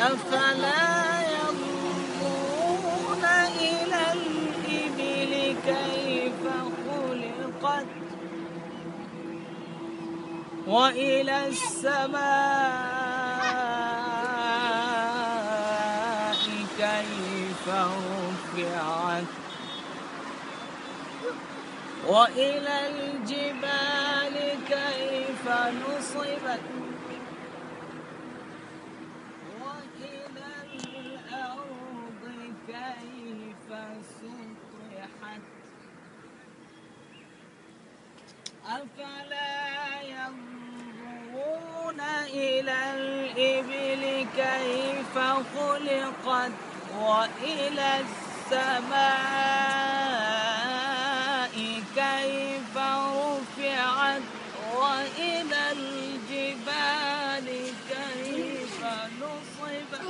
أفلا ينظرون إلى الإبل كيف خلقت وإلى السماء كيف رفعت وإلى الجبال كيف نصبت وإلى الأرض كيف سطحت أفلا ينظرون إلى الإبل كيف خلقت وإلى السماء كيف رفعت وإلى الجبال كيف نصبت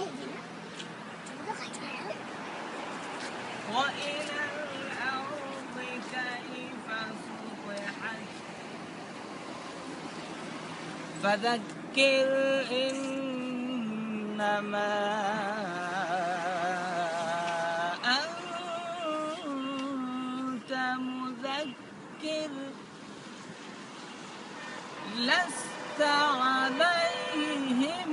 وإلى الأرض كيف سطحت فذكر إنما أنت مذكر لست عليهم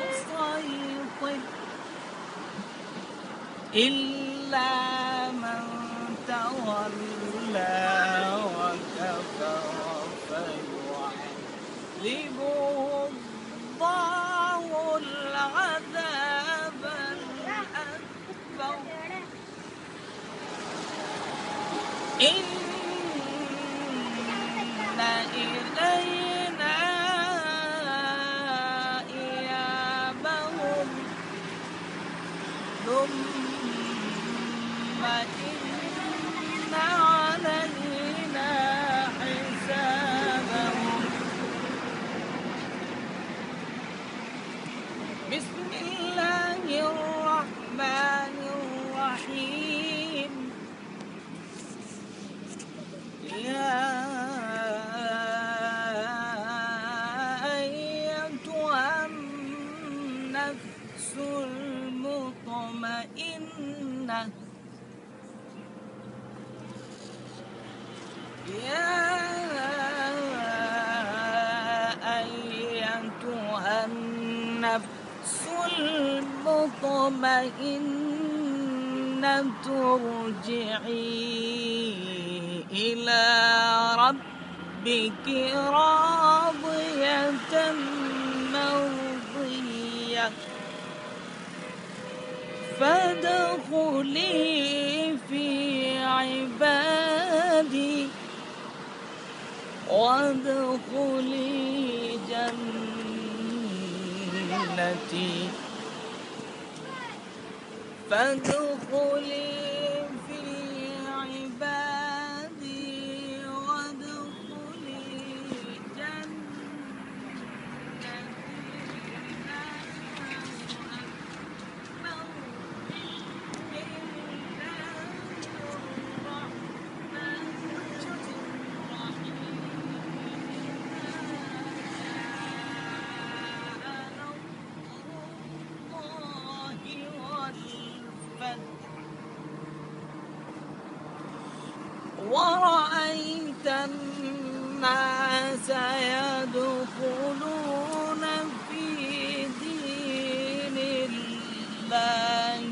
بمسيطر إلا من تولى وكفر فيعذبه الله العذاب الأكبر إن إلينا إيابهم ثم إن علينا حسابهم بسم الله الرحمن الرحيم يا أيتها النفس المطمئنة يا أيتها النفس المطمئنة ارجعي إلى ربك راضية مرضية فادخلي في عبادي وادخلي جنتي فادخلي في عبادي وادخلي جنتي ورأيت الناس يدخلون في دين الله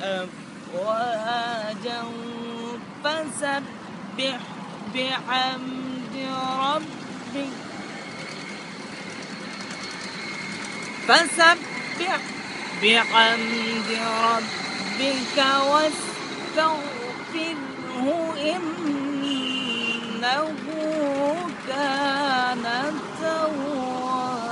أفواجا فسبح بحمد ربك واستغفره إنه كان توابا.